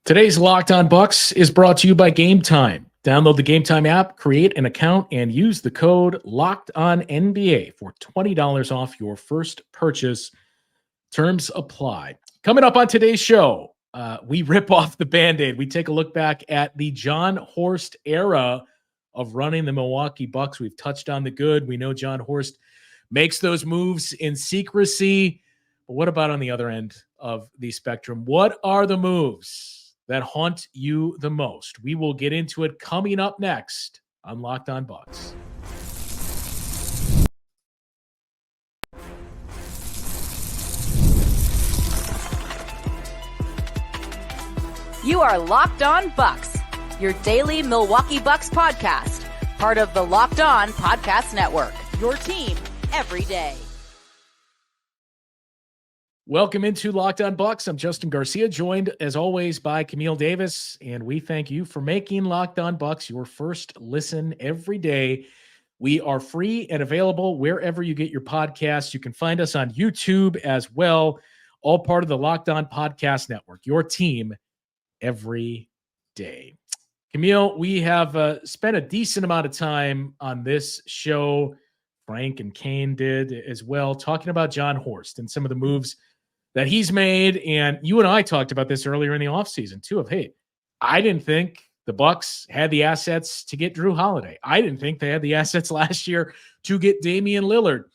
Today's Locked On Bucks is brought to you by Game Time. Download the Game Time app, create an account, and use the code LOCKEDONNBA for $20 off your first purchase. Terms apply. Coming up on today's show, we rip off the Band-Aid. We take a look back at the Jon Horst era of running the Milwaukee Bucks. We've touched on the good. We know Jon Horst makes those moves in secrecy. But what about on the other end of the spectrum? What are the moves that haunt you the most? We will get into it coming up next on Locked On Bucks. You are Locked On Bucks, your daily Milwaukee Bucks podcast, part of the Locked On Podcast Network, your team every day. Welcome into Locked On Bucks. I'm Justin Garcia, joined as always by Camille Davis, and we thank you for making Locked On Bucks your first listen every day. We are free and available wherever you get your podcasts. You can find us on YouTube as well, all part of the Locked On Podcast Network, your team every day. Camille, we have spent a decent amount of time on this show. Frank and Kane did as well, talking about Jon Horst and some of the moves that he's made. And you and I talked about this earlier in the offseason too, of, hey, I didn't think the Bucks had the assets to get Drew Holiday. I didn't think they had the assets last year to get Damian Lillard.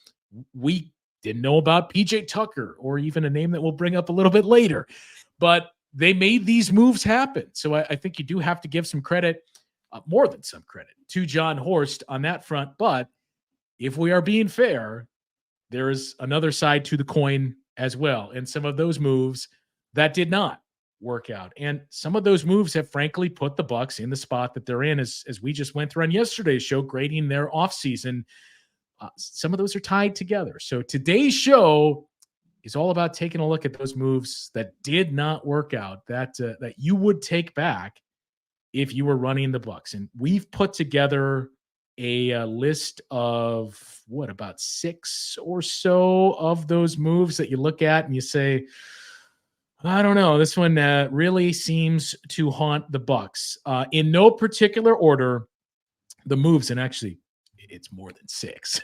We didn't know about PJ Tucker, or even a name that we'll bring up a little bit later. But they made these moves happen. So I think you do have to give some credit, more than some credit, to Jon Horst on that front. But if we are being fair, there is another side to the coin as well. And some of those moves that did not work out. And some of those moves have frankly put the Bucks in the spot that they're in, as we just went through on yesterday's show, grading their offseason. Some of those are tied together. So today's show is all about taking a look at those moves that did not work out, that you would take back if you were running the Bucks. And we've put together a list of about 6 or so of those moves that you look at and you say, I don't know, this one really seems to haunt the Bucks. In no particular order, the moves, and actually it's more than 6,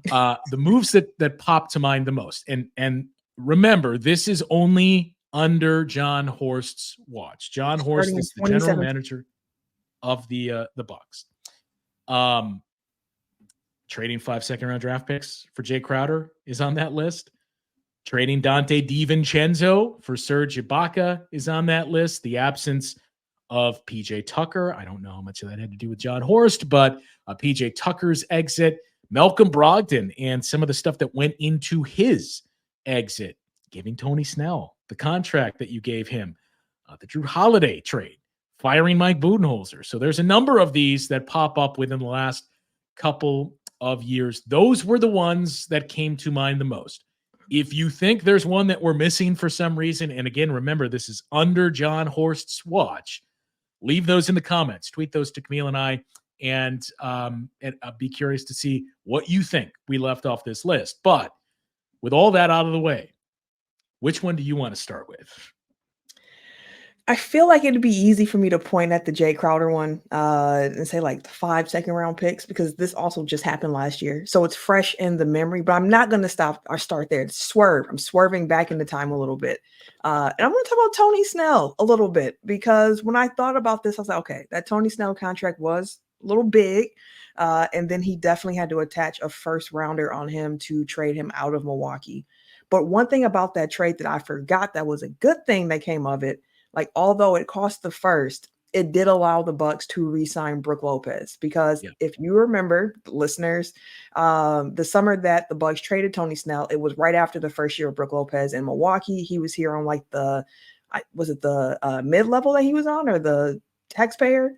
the moves that pop to mind the most. And remember, this is only under Jon Horst's watch. Jon Horst is the general manager of the Bucks. Trading 5 second-round draft picks for Jay Crowder is on that list. Trading Dante DiVincenzo for Serge Ibaka is on that list. The absence of PJ Tucker, I don't know how much of that had to do with Jon Horst, but PJ Tucker's exit, Malcolm Brogdon, and some of the stuff that went into his exit, giving Tony Snell the contract that you gave him, the Drew Holiday trade, firing Mike Budenholzer. So there's a number of these that pop up within the last couple of years. Those were the ones that came to mind the most. If you think there's one that we're missing for some reason, and again, remember, this is under Jon Horst's watch, leave those in the comments. Tweet those to Camille and I, and I'll be curious to see what you think we left off this list. But with all that out of the way, which one do you want to start with? I feel like it'd be easy for me to point at the Jay Crowder one and say like the 5 second-round picks, because this also just happened last year. So it's fresh in the memory, but I'm not going to stop or start there. Swerve. I'm swerving back into time a little bit. And I'm going to talk about Tony Snell a little bit, because when I thought about this, I was like, okay, that Tony Snell contract was a little big. And then he definitely had to attach a first rounder on him to trade him out of Milwaukee. But one thing about that trade that I forgot that was a good thing that came of it, like, although it cost the first, it did allow the Bucks to re-sign Brook Lopez, because if you remember, listeners, the summer that the Bucks traded Tony Snell, it was right after the first year of Brook Lopez in Milwaukee. He was here on like the mid-level that he was on, or the taxpayer?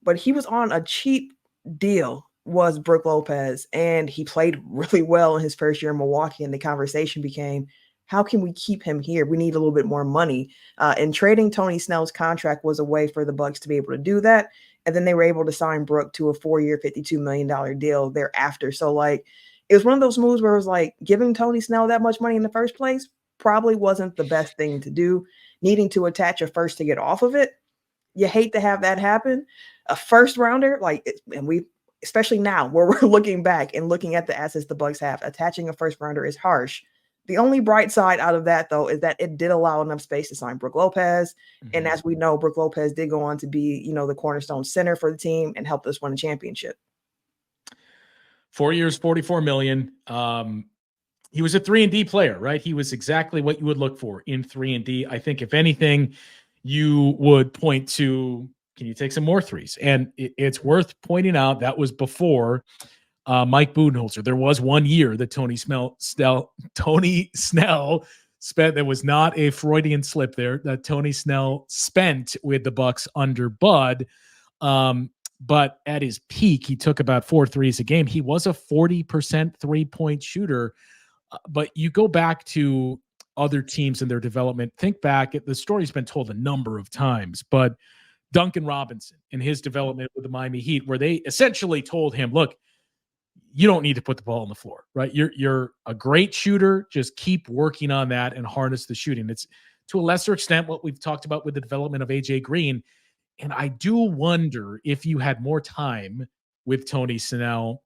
But he was on a cheap deal, was Brook Lopez, and he played really well in his first year in Milwaukee. And the conversation became, how can we keep him here? We need a little bit more money. And trading Tony Snell's contract was a way for the Bucks to be able to do that. And then they were able to sign Brook to a 4-year, $52 million deal thereafter. So, like, it was one of those moves where it was like, giving Tony Snell that much money in the first place probably wasn't the best thing to do. needing to attach a first to get off of it. You hate to have that happen. A first rounder, and we, especially now where we're looking back and looking at the assets the Bucks have, attaching a first rounder is harsh. The only bright side out of that, though, is that it did allow enough space to sign Brook Lopez. Mm-hmm. And as we know, Brook Lopez did go on to be, the cornerstone center for the team and helped us win a championship. 4 years, $44 million. He was a 3-and-D player, right? He was exactly what you would look for in 3-and-D. I think if anything, you would point to, can you take some more threes? And it's worth pointing out that was before Mike Budenholzer. There was 1 year that Tony Snell spent. There was not a Freudian slip there that Tony Snell spent with the Bucks under Bud. But at his peak, he took about 4 threes a game. He was a 40% 3-point shooter. But you go back to other teams and their development. Think back, the story's been told a number of times, but Duncan Robinson and his development with the Miami Heat, where they essentially told him, look, you don't need to put the ball on the floor, right? You're a great shooter. Just keep working on that and harness the shooting. It's to a lesser extent what we've talked about with the development of AJ Green. And I do wonder if you had more time with Tony Snell,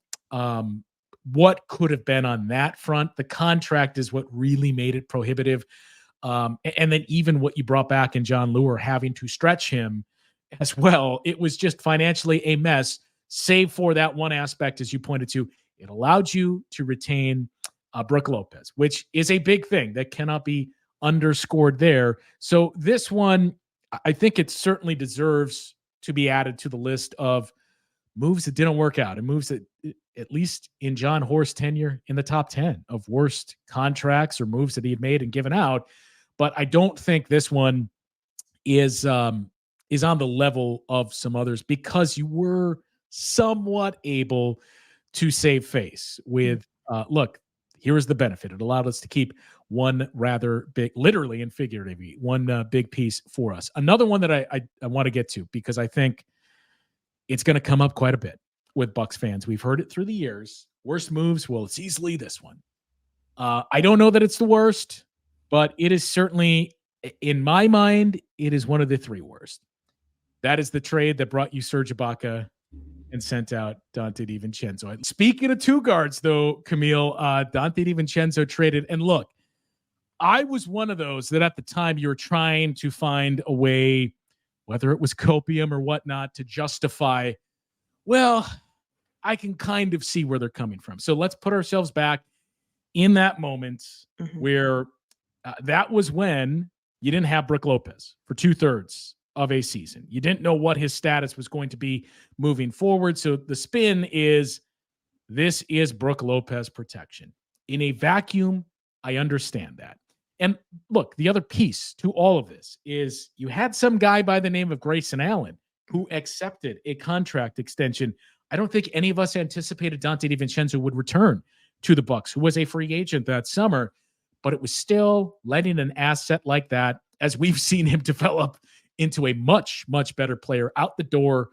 what could have been on that front. The contract is what really made it prohibitive. And then even what you brought back in John Lure, having to stretch him as well. It was just financially a mess, save for that one aspect, as you pointed to. It allowed you to retain Brook Lopez, which is a big thing that cannot be underscored there. So this one, I think it certainly deserves to be added to the list of moves that didn't work out and moves that, at least in Jon Horst's tenure, in the top 10 of worst contracts or moves that he had made and given out. But I don't think this one is on the level of some others, because you were somewhat able to save face with, look, here is the benefit. It allowed us to keep one rather big, literally and figuratively, one big piece for us. Another one that I want to get to, because I think it's going to come up quite a bit with Bucks fans. We've heard it through the years. Worst moves. Well, it's easily this one. I don't know that it's the worst, but it is certainly, in my mind, it is one of the 3 worst. That is the trade that brought you Serge Ibaka and sent out Dante DiVincenzo. Speaking of 2 guards, though, Camille, Dante DiVincenzo traded. And look, I was one of those that at the time you were trying to find a way, whether it was copium or whatnot, to justify, well, I can kind of see where they're coming from. So let's put ourselves back in that moment where that was when you didn't have Brook Lopez for 2/3 of a season. You didn't know what his status was going to be moving forward. So the spin is, this is Brook Lopez protection. In a vacuum, I understand that. And look, the other piece to all of this is you had some guy by the name of Grayson Allen who accepted a contract extension. I don't think any of us anticipated Dante DiVincenzo would return to the Bucks, who was a free agent that summer, but it was still letting an asset like that, as we've seen him develop into a much, much better player, out the door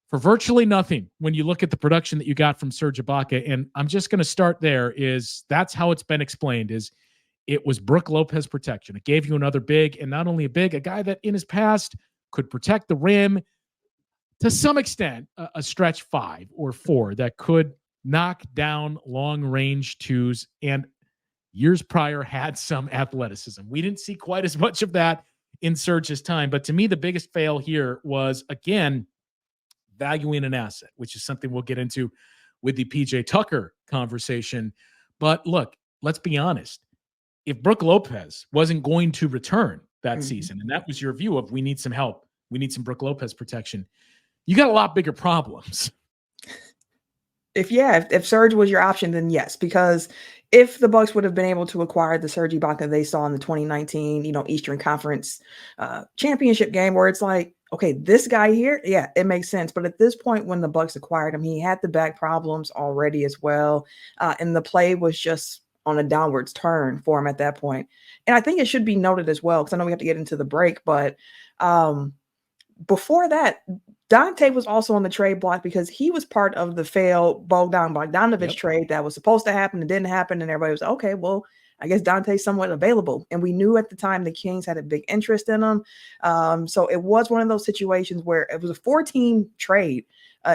for virtually nothing when you look at the production that you got from Serge Ibaka. And I'm just going to start there, is that's how it's been explained, is it was Brook Lopez protection. It gave you another big, and not only a big, a guy that in his past could protect the rim, to some extent, a stretch 5 or 4 that could knock down long-range 2s, and years prior had some athleticism. We didn't see quite as much of that in Serge's time. But to me, the biggest fail here was, again, valuing an asset, which is something we'll get into with the PJ Tucker conversation. But look, let's be honest. If Brook Lopez wasn't going to return that season, and that was your view of, we need some help, we need some Brook Lopez protection, you got a lot bigger problems. If Serge was your option, then yes, because if the Bucks would have been able to acquire the Serge Ibaka they saw in the 2019, Eastern Conference championship game, where it's like, okay, this guy here, yeah, it makes sense. But at this point, when the Bucks acquired him, he had the back problems already as well, and the play was just on a downwards turn for him at that point. And I think it should be noted as well, because I know we have to get into the break, but before that, Dante was also on the trade block because he was part of the failed Bogdanovich trade that was supposed to happen and didn't happen. And everybody was, okay, well, I guess Dante's somewhat available. And we knew at the time the Kings had a big interest in him. So it was one of those situations where it was a 4-team trade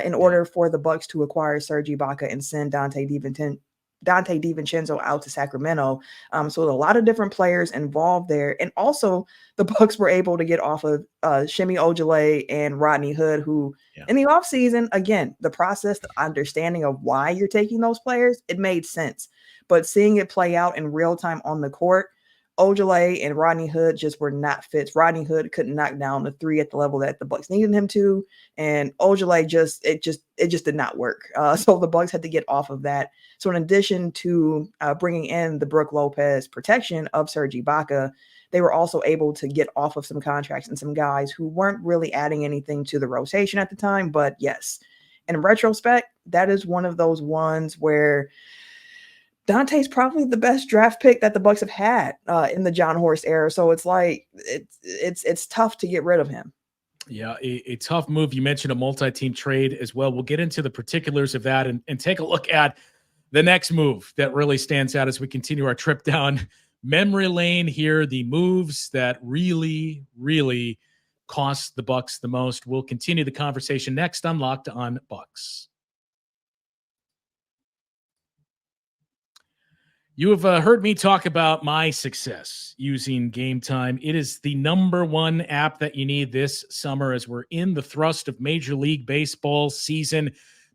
in order for the Bucks to acquire Serge Ibaka and send Dante DiVincenzo out to Sacramento. So a lot of different players involved there. And also the Bucks were able to get off of Shemi Ojale and Rodney Hood, who in the offseason, again, the process, the understanding of why you're taking those players, it made sense. But seeing it play out in real time on the court, Ojale and Rodney Hood just were not fits. Rodney Hood couldn't knock down the three at the level that the Bucks needed him to, and Ojale just did not work. So the Bucks had to get off of that. So in addition to bringing in the Brook Lopez protection of Serge Ibaka, they were also able to get off of some contracts and some guys who weren't really adding anything to the rotation at the time. But yes, in retrospect, that is one of those ones where Dante's probably the best draft pick that the Bucks have had in the Jon Horst era. So it's like it's tough to get rid of him. Yeah, a tough move. You mentioned a multi-team trade as well. We'll get into the particulars of that and take a look at the next move that really stands out as we continue our trip down memory lane here. The moves that really, really cost the Bucks the most. We'll continue the conversation next on Locked On Bucks. You have heard me talk about my success using Game Time. It is the number one app that you need this summer as we're in the thrust of Major League Baseball season.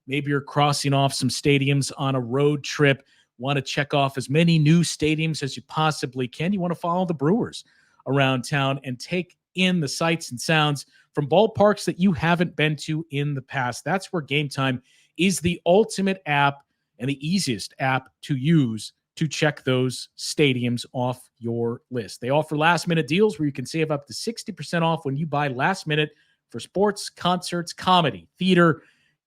Maybe you're crossing off some stadiums on a road trip, want to check off as many new stadiums as you possibly can. You want to follow the Brewers around town and take in the sights and sounds from ballparks that you haven't been to in the past. That's where Game Time is the ultimate app and the easiest app to use to check those stadiums off your list. They offer last-minute deals where you can save up to 60% off when you buy last minute for sports, concerts, comedy, theater,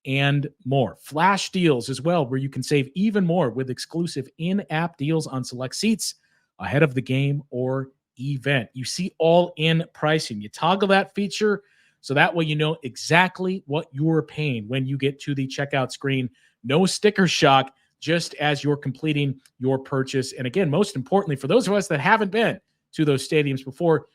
and more. Flash deals as well, where you can save even more with exclusive in-app deals on select seats ahead of the game or event. You see all-in pricing. You toggle that feature so that way you know exactly what you're paying when you get to the checkout screen. No sticker shock, just as you're completing your purchase. And again, most importantly, for those of us that haven't been to those stadiums before,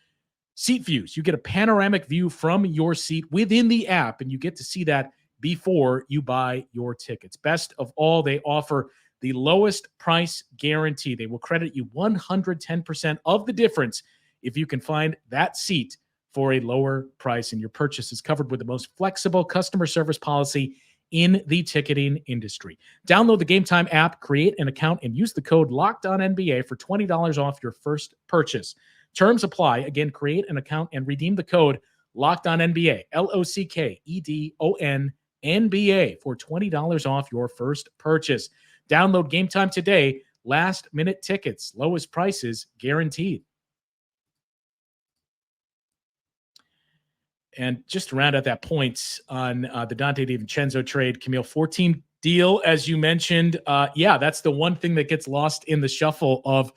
seat views. You get a panoramic view from your seat within the app, and you get to see that before you buy your tickets. Best of all, they offer the lowest price guarantee. They will credit you 110% of the difference if you can find that seat for a lower price, and your purchase is covered with the most flexible customer service policy in the ticketing industry. Download the Game Time app, create an account, and use the code LOCKEDONNBA for $20 off your first purchase. Terms apply. Again, create an account and redeem the code LOCKEDONNBA, LOCKEDONNBA for $20 off your first purchase. Download Game Time today. Last-minute tickets, lowest prices guaranteed. And just to round out that point on the Dante DiVincenzo trade, Camille, 14 deal, as you mentioned. That's the one thing that gets lost in the shuffle of,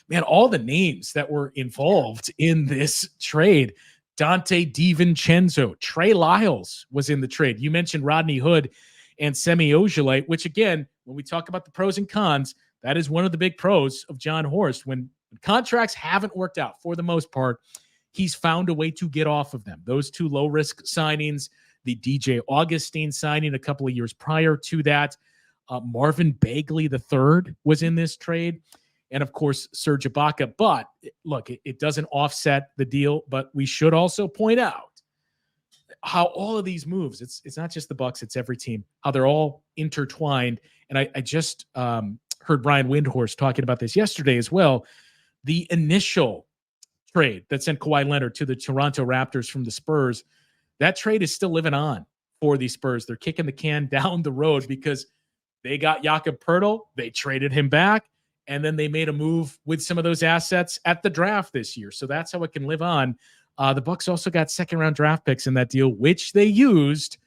man, all the names that were involved in this trade. Dante DiVincenzo, Trey Lyles was in the trade. You mentioned Rodney Hood and Semi Ojeleye, which again, when we talk about the pros and cons, that is one of the big pros of Jon Horst. When contracts haven't worked out for the most part, he's found a way to get off of them. Those two low-risk signings, the DJ Augustine signing a couple of years prior to that, Marvin Bagley III was in this trade, and of course, Serge Ibaka. But look, it doesn't offset the deal, but we should also point out how all of these moves, it's not just the Bucks, it's every team, how they're all intertwined. And I just heard Brian Windhorst talking about this yesterday as well. The initial trade that sent Kawhi Leonard to the Toronto Raptors from the Spurs, that trade is still living on for the Spurs. They're kicking the can down the road because they got Jakob Poeltl, they traded him back, and then they made a move with some of those assets at the draft this year. So that's how it can live on. The Bucks also got second-round draft picks in that deal, which they used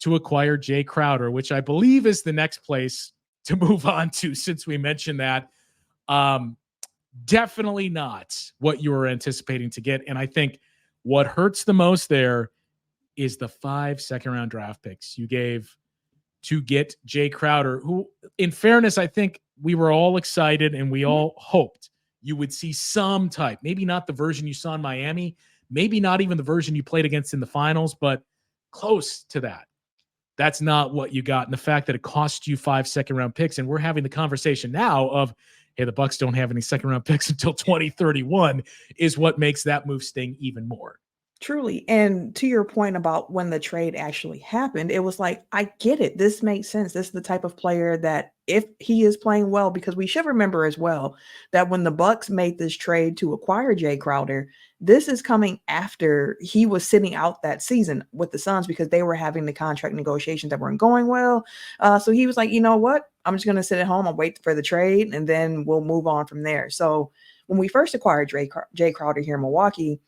to acquire Jay Crowder, which I believe is the next place to move on to since we mentioned that. Definitely not what you were anticipating to get. And I think what hurts the most there is the 5 second-round draft picks you gave to get Jay Crowder, who, in fairness, I think we were all excited and we all hoped you would see some type, maybe not the version you saw in Miami, maybe not even the version you played against in the finals, but close to that. That's not what you got. And the fact that it cost you 5 second-round picks, and we're having the conversation now of, hey, the Bucks don't have any second-round picks until 2031, is what makes that move sting even more. Truly. And to your point about when the trade actually happened, it was like, I get it. This makes sense. This is the type of player that if he is playing well, because we should remember as well that when the Bucks made this trade to acquire Jay Crowder, this is coming after he was sitting out that season with the Suns because they were having the contract negotiations that weren't going well. So he was like, you know what? I'm just going to sit at home. I'll wait for the trade and then we'll move on from there. So when we first acquired Jay Crowder here in Milwaukee,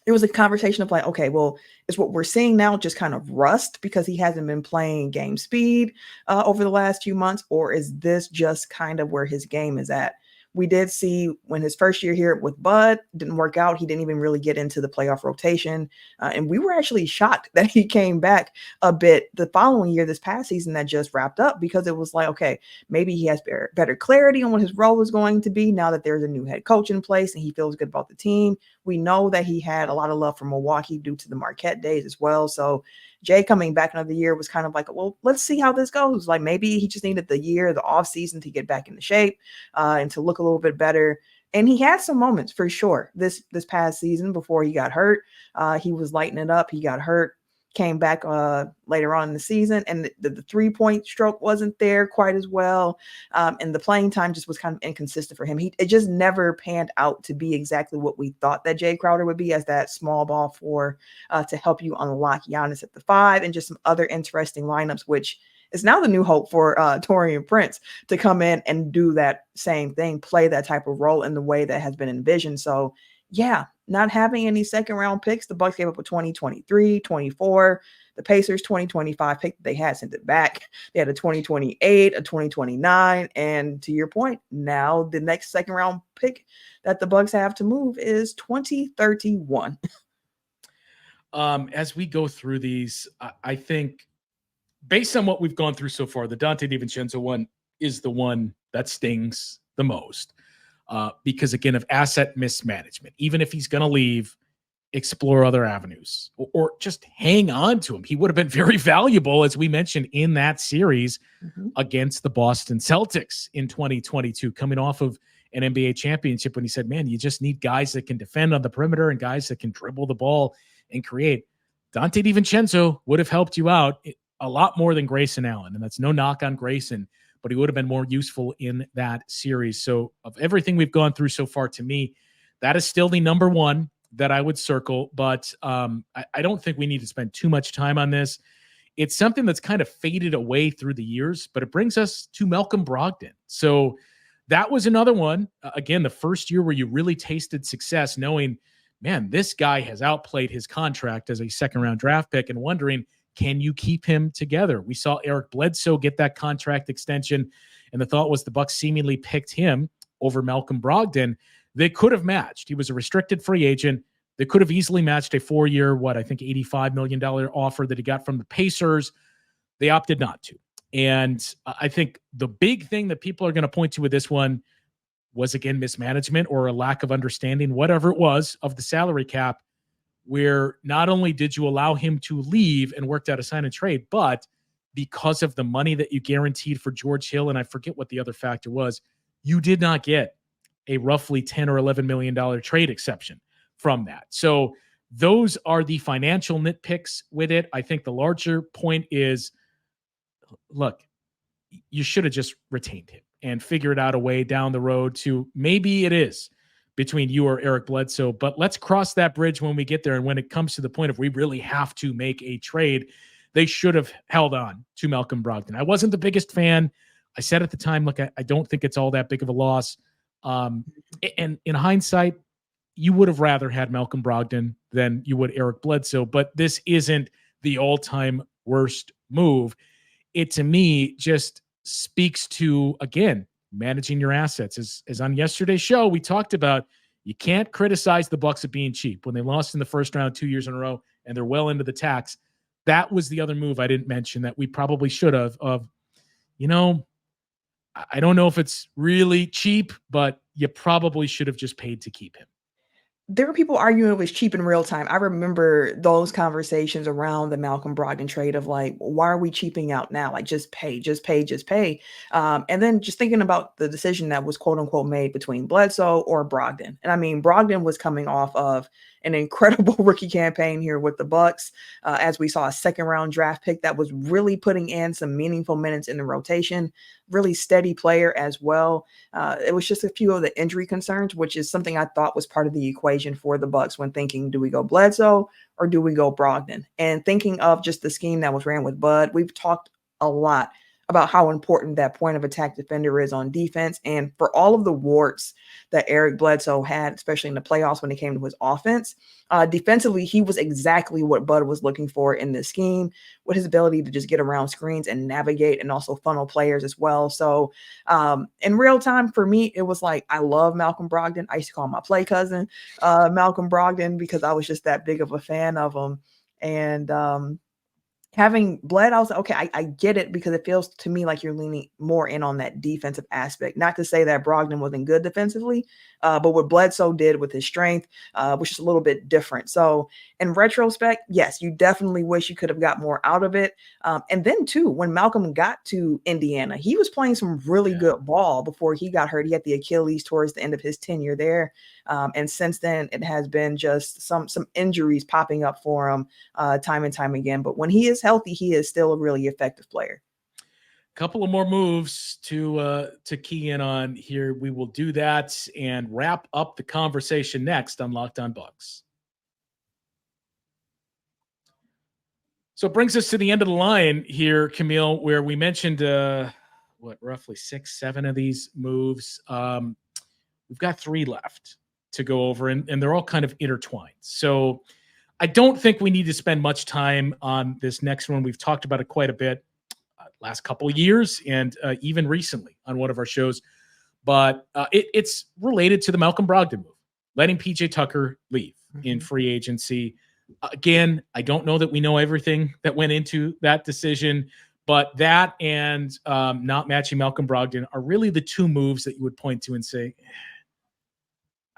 it was a conversation of like, okay, well, is what we're seeing now just kind of rust because he hasn't been playing game speed over the last few months, or is this just kind of where his game is at? We did see when his first year here with Bud didn't work out. He didn't even really get into the playoff rotation. And we were actually shocked that he came back a bit the following year, this past season that just wrapped up, because it was like, okay, maybe he has better clarity on what his role is going to be now that there's a new head coach in place and he feels good about the team. We know that he had a lot of love for Milwaukee due to the Marquette days as well. So Jay coming back another year was kind of like, well, let's see how this goes. Like maybe he just needed the off season to get back into shape and to look a little bit better. And he had some moments for sure this past season before he got hurt. He was lighting it up. He got hurt, came back later on in the season, and the 3-point stroke wasn't there quite as well. And the playing time just was kind of inconsistent for him. It just never panned out to be exactly what we thought that Jay Crowder would be as that small ball four to help you unlock Giannis at the 5 and just some other interesting lineups, which is now the new hope for Taurean Prince to come in and do that same thing, play that type of role in the way that has been envisioned. So yeah, not having any second round picks. The Bucks gave up a 2023, 24, the Pacers 2025 pick that they had sent it back. They had a 2028, a 2029. And to your point, now the next second round pick that the Bucks have to move is 2031. As we go through these, I think based on what we've gone through so far, the Dante DiVincenzo one is the one that stings the most. Because again, of asset mismanagement, even if he's going to leave, explore other avenues or just hang on to him. He would have been very valuable, as we mentioned, in that series against the Boston Celtics in 2022, coming off of an NBA championship, when he said, man, you just need guys that can defend on the perimeter and guys that can dribble the ball and create. Dante DiVincenzo would have helped you out a lot more than Grayson Allen. And that's no knock on Grayson, but he would have been more useful in that series. So of everything we've gone through so far, to me, that is still the number one that I would circle. But I don't think we need to spend too much time on this. It's something that's kind of faded away through the years, but it brings us to Malcolm Brogdon. So that was another one. Again, the first year where you really tasted success, knowing, man, this guy has outplayed his contract as a second-round draft pick, and wondering, can you keep him together? We saw Eric Bledsoe get that contract extension, and the thought was the Bucks seemingly picked him over Malcolm Brogdon. They could have matched. He was a restricted free agent. They could have easily matched a 4-year, $85 million offer that he got from the Pacers. They opted not to. And I think the big thing that people are going to point to with this one was, again, mismanagement or a lack of understanding, whatever it was, of the salary cap, where not only did you allow him to leave and worked out a sign and trade, but because of the money that you guaranteed for George Hill, and I forget what the other factor was, you did not get a roughly $10 or $11 million trade exception from that. So those are the financial nitpicks with it. I think the larger point is, look, you should have just retained him and figured out a way down the road to, maybe it is between you or Eric Bledsoe, but let's cross that bridge when we get there. And when it comes to the point of we really have to make a trade, they should have held on to Malcolm Brogdon. I wasn't the biggest fan. I said at the time, look, I don't think it's all that big of a loss. And in hindsight, you would have rather had Malcolm Brogdon than you would Eric Bledsoe, but this isn't the all-time worst move. It, to me, just speaks to, again, managing your assets. As on yesterday's show, we talked about, you can't criticize the Bucks of being cheap when they lost in the first round 2 years in a row and they're well into the tax. That was the other move I didn't mention that we probably should have, of, I don't know if it's really cheap, but you probably should have just paid to keep him. There were people arguing it was cheap in real time. I remember those conversations around the Malcolm Brogdon trade of like, why are we cheaping out now? Like, just pay, just pay, just pay. And then just thinking about the decision that was quote unquote made between Bledsoe or Brogdon. And I mean, Brogdon was coming off of an incredible rookie campaign here with the Bucks, as we saw a second round draft pick that was really putting in some meaningful minutes in the rotation, really steady player as well. It was just a few of the injury concerns, which is something I thought was part of the equation for the Bucks when thinking, do we go Bledsoe or do we go Brogdon? And thinking of just the scheme that was ran with Bud, we've talked a lot about how important that point of attack defender is on defense. And for all of the warts that Eric Bledsoe had, especially in the playoffs when it came to his offense, defensively, he was exactly what Bud was looking for in this scheme, with his ability to just get around screens and navigate and also funnel players as well. So in real time, for me, it was like, I love Malcolm Brogdon. I used to call him my play cousin, Malcolm Brogdon, because I was just that big of a fan of him. And having Bled, I was like, okay, I get it, because it feels to me like you're leaning more in on that defensive aspect. Not to say that Brogdon wasn't good defensively, but what Bledsoe did with his strength was just a little bit different. So in retrospect, yes, you definitely wish you could have got more out of it. And then too, when Malcolm got to Indiana, he was playing some really good ball before he got hurt. He had the Achilles towards the end of his tenure there. And since then, it has been just some injuries popping up for him time and time again. But when he is healthy, he is still a really effective player. Couple of more moves to key in on here. We will do that and wrap up the conversation next on Locked On Bucks. So it brings us to the end of the line here, Camille, where we mentioned roughly 6-7 of these moves. We've got 3 left to go over, and they're all kind of intertwined. So I don't think we need to spend much time on this next one. We've talked about it quite a bit last couple of years and even recently on one of our shows. But it's related to the Malcolm Brogdon move, letting PJ Tucker leave in free agency. Again, I don't know that we know everything that went into that decision, but that and not matching Malcolm Brogdon are really the 2 moves that you would point to and say,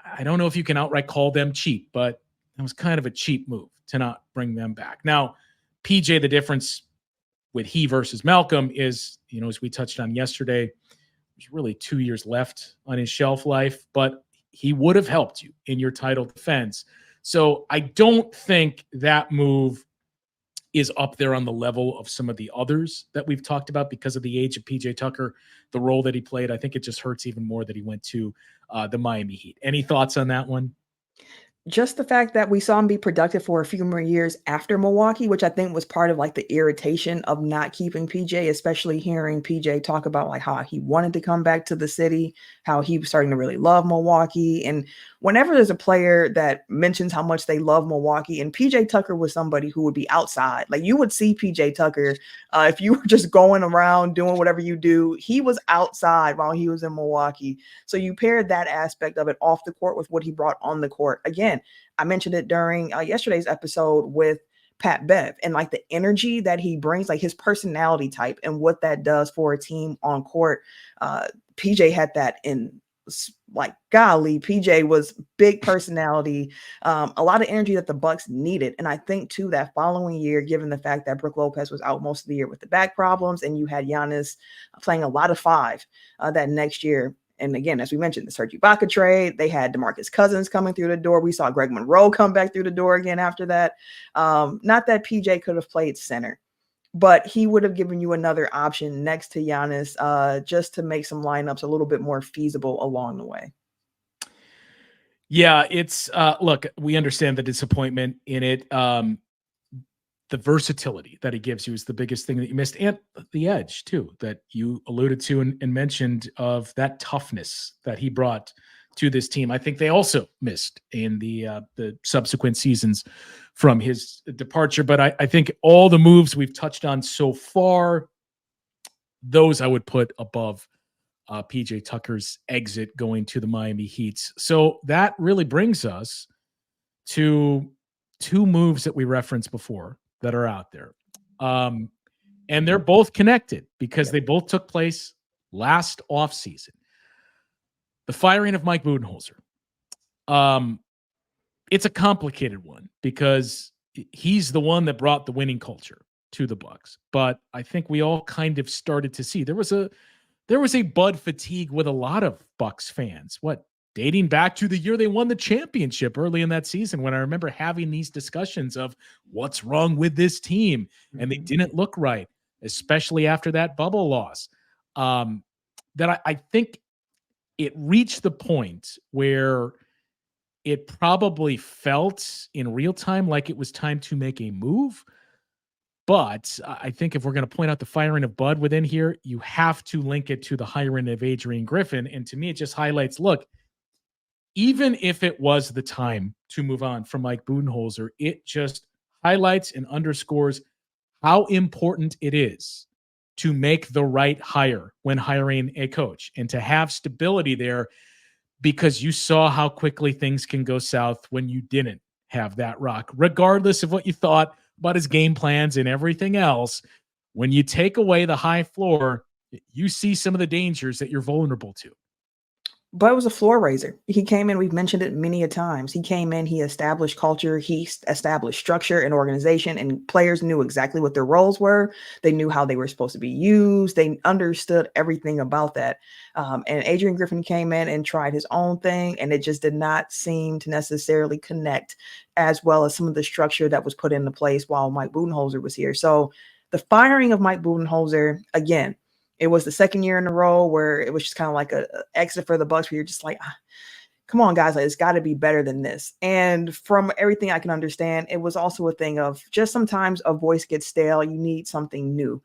I don't know if you can outright call them cheap, but it was kind of a cheap move to not bring them back. Now, PJ, the difference with he versus Malcolm is, as we touched on yesterday, there's really 2 years left on his shelf life, but he would have helped you in your title defense. So I don't think that move is up there on the level of some of the others that we've talked about because of the age of PJ Tucker, the role that he played. I think it just hurts even more that he went to the Miami Heat. Any thoughts on that one? Just the fact that we saw him be productive for a few more years after Milwaukee, which I think was part of like the irritation of not keeping PJ, especially hearing PJ talk about like how he wanted to come back to the city, how he was starting to really love Milwaukee. And whenever there's a player that mentions how much they love Milwaukee, and PJ Tucker was somebody who would be outside, like you would see PJ Tucker if you were just going around doing whatever you do, he was outside while he was in Milwaukee. So you paired that aspect of it off the court with what he brought on the court. Again, I mentioned it during yesterday's episode with Pat Bev and like the energy that he brings, like his personality type and what that does for a team on court. PJ had that in like, golly, PJ was big personality, a lot of energy that the Bucks needed. And I think too, that following year, given the fact that Brook Lopez was out most of the year with the back problems and you had Giannis playing a lot of 5 that next year. And again, as we mentioned, the Serge Ibaka trade, they had DeMarcus Cousins coming through the door. We saw Greg Monroe come back through the door again after that. Not that PJ could have played center, but he would have given you another option next to Giannis just to make some lineups a little bit more feasible along the way. Yeah, it's look, we understand the disappointment in it. The versatility that he gives you is the biggest thing that you missed, and the edge too that you alluded to and mentioned of that toughness that he brought to this team. I think they also missed in the subsequent seasons from his departure. But I think all the moves we've touched on so far, those I would put above PJ Tucker's exit going to the Miami Heat. So that really brings us to 2 moves that we referenced before that are out there. And they're both connected because they both took place last offseason, the firing of Mike Budenholzer. It's a complicated one because he's the one that brought the winning culture to the Bucks. But I think we all kind of started to see there was a Bud fatigue with a lot of Bucks fans. Dating back to the year they won the championship early in that season, when I remember having these discussions of what's wrong with this team, and they didn't look right, especially after that bubble loss. That I think it reached the point where it probably felt in real time like it was time to make a move. But I think if we're going to point out the firing of Bud within here, you have to link it to the hiring of Adrian Griffin. And to me, it just highlights, look, even if it was the time to move on from Mike Budenholzer, it just highlights and underscores how important it is to make the right hire when hiring a coach and to have stability there, because you saw how quickly things can go south when you didn't have that rock, regardless of what you thought about his game plans and everything else. When you take away the high floor, you see some of the dangers that you're vulnerable to. But it was a floor raiser. He came in, we've mentioned it many a times. He came in, he established culture, he established structure and organization, and players knew exactly what their roles were. They knew how they were supposed to be used. They understood everything about that. And Adrian Griffin came in and tried his own thing, and it just did not seem to necessarily connect as well as some of the structure that was put into place while Mike Budenholzer was here. So the firing of Mike Budenholzer, again, it was the second year in a row where it was just kind of like a exit for the Bucks, where you're just like, come on, guys, like, it's got to be better than this. And from everything I can understand, it was also a thing of just sometimes a voice gets stale. You need something new.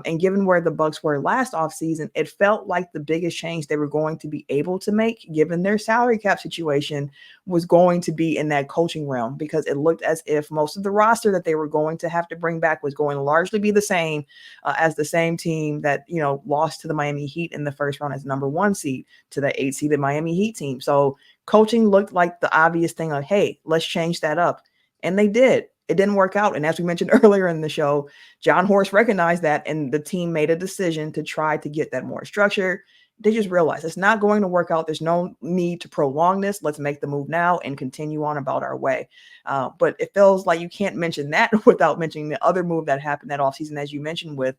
And given where the Bucks were last offseason, it felt like the biggest change they were going to be able to make, given their salary cap situation, was going to be in that coaching realm, because it looked as if most of the roster that they were going to have to bring back was going to largely be the same as the same team that, lost to the Miami Heat in the first round as number 1 seed to the 8 seeded Miami Heat team. So coaching looked like the obvious thing of, hey, let's change that up. And they did. It didn't work out. And as we mentioned earlier in the show, Jon Horst recognized that, and the team made a decision to try to get that more structure. They just realized it's not going to work out. There's no need to prolong this. Let's make the move now and continue on about our way. But it feels like you can't mention that without mentioning the other move that happened that offseason, as you mentioned, with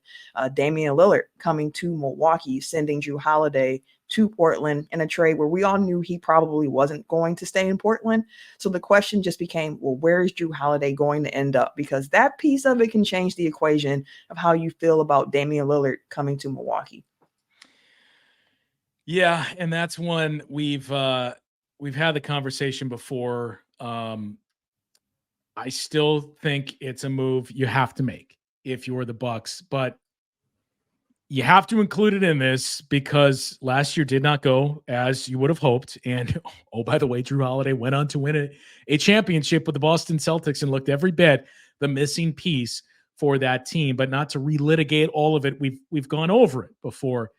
Damian Lillard coming to Milwaukee, sending Jrue Holiday to Portland in a trade where we all knew he probably wasn't going to stay in Portland. So the question just became, well, where is Jrue Holiday going to end up? Because that piece of it can change the equation of how you feel about Damian Lillard coming to Milwaukee. Yeah, and that's one we've had the conversation before. I still think it's a move you have to make if you're the Bucks, but you have to include it in this because last year did not go as you would have hoped. And oh, by the way, Jrue Holiday went on to win a championship with the Boston Celtics and looked every bit the missing piece for that team. But not to relitigate all of it, we've gone over it before.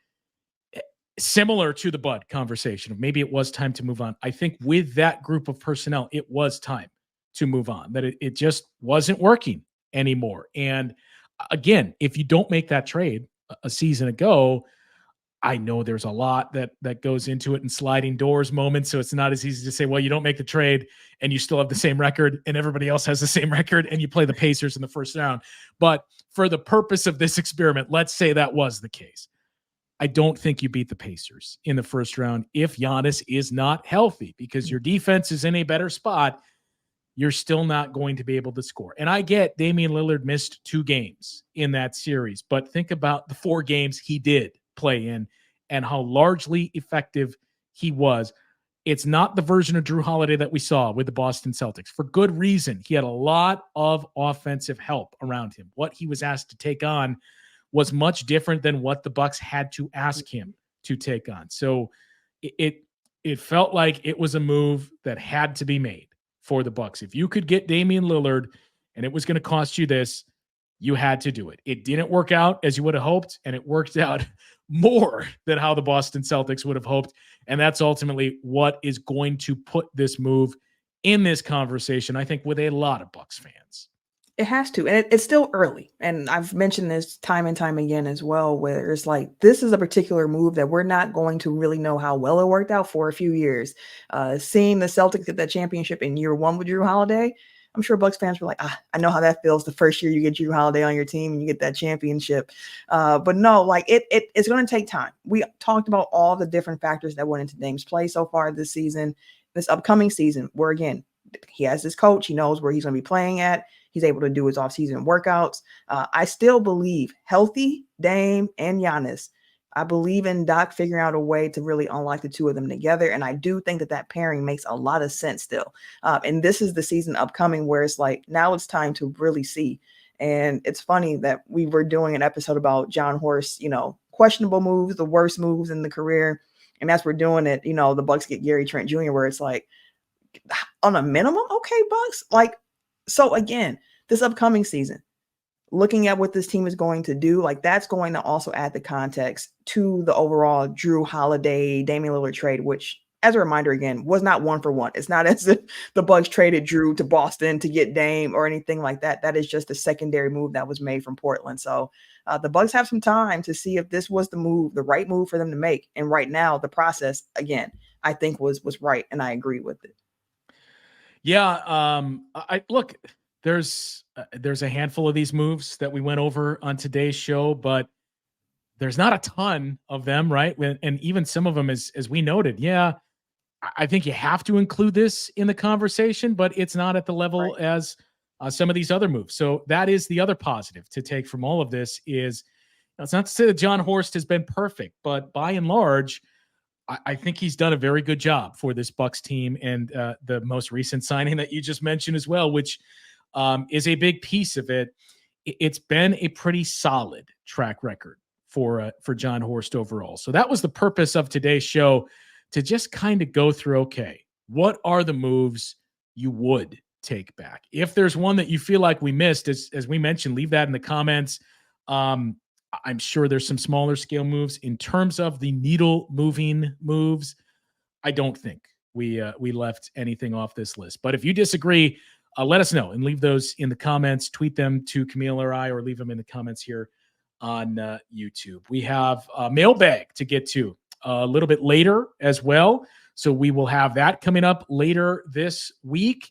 Similar to the Bud conversation, maybe it was time to move on. I think with that group of personnel, it was time to move on, that it just wasn't working anymore. And again, if you don't make that trade a season ago, I know there's a lot that goes into it, and sliding doors moments. So it's not as easy to say, well, you don't make the trade and you still have the same record and everybody else has the same record and you play the Pacers in the first round. But for the purpose of this experiment, let's say that was the case. I don't think you beat the Pacers in the first round if Giannis is not healthy, because your defense is in a better spot. You're still not going to be able to score. And I get Damian Lillard missed 2 games in that series, but think about the 4 games he did play in and how largely effective he was. It's not the version of Jrue Holiday that we saw with the Boston Celtics, for good reason. He had a lot of offensive help around him. What he was asked to take on was much different than what the Bucks had to ask him to take on. So it felt like it was a move that had to be made for the Bucks. If you could get Damian Lillard and it was going to cost you this, you had to do it. It didn't work out as you would have hoped, and it worked out more than how the Boston Celtics would have hoped. And that's ultimately what is going to put this move in this conversation, I think, with a lot of Bucks fans. It has to. And it's still early. And I've mentioned this time and time again as well, where it's like, this is a particular move that we're not going to really know how well it worked out for a few years. Seeing the Celtics get that championship in year one with Drew Holiday, I'm sure Bucks fans were like, I know how that feels the first year you get Drew Holiday on your team and you get that championship. But no, like it's going to take time. We talked about all the different factors that went into Dame's play so far this season, this upcoming season, where again, he has his coach. He knows where he's going to be playing at. He's able to do his offseason workouts. I still believe healthy Dame and Giannis. I believe in Doc figuring out a way to really unlock the two of them together. And I do think that pairing makes a lot of sense still. And this is the season upcoming where it's like, now it's time to really see. And it's funny that we were doing an episode about Jon Horst, questionable moves, the worst moves in the career. And as we're doing it, the Bucks get Gary Trent Jr., where it's like, on a minimum, okay, Bucks. Like, so again, this upcoming season, looking at what this team is going to do, like that's going to also add the context to the overall Drew Holiday, Damian Lillard trade, which, as a reminder, again, was not 1-for-1. It's not as if the Bucks traded Drew to Boston to get Dame or anything like that. That is just a secondary move that was made from Portland. So the Bucks have some time to see if this was the right move for them to make. And right now, the process, again, I think was right, and I agree with it. Yeah. I look, there's a handful of these moves that we went over on today's show, but there's not a ton of them, right? And even some of them, as we noted, yeah, I think you have to include this in the conversation, but it's not at the level as some of these other moves. So that is the other positive to take from all of this is, it's not to say that Jon Horst has been perfect, but by and large, I think he's done a very good job for this Bucks team, and the most recent signing that you just mentioned as well, which is a big piece of it. It's been a pretty solid track record for Jon Horst overall. So that was the purpose of today's show, to just kind of go through, okay, what are the moves you would take back? If there's one that you feel like we missed, as we mentioned, leave that in the comments. I'm sure there's some smaller scale moves. In terms of the needle moving moves, I don't think we left anything off this list. But if you disagree, let us know and leave those in the comments. Tweet them to Camille or I, or leave them in the comments here on YouTube. We have a mailbag to get to a little bit later as well. So we will have that coming up later this week.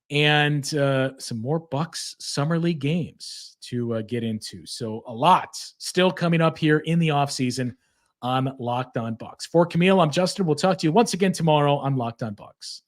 And some more Bucks Summer League games to get into. So a lot still coming up here in the offseason on Locked On Bucks. For Camille, I'm Justin. We'll talk to you once again tomorrow on Locked On Bucks.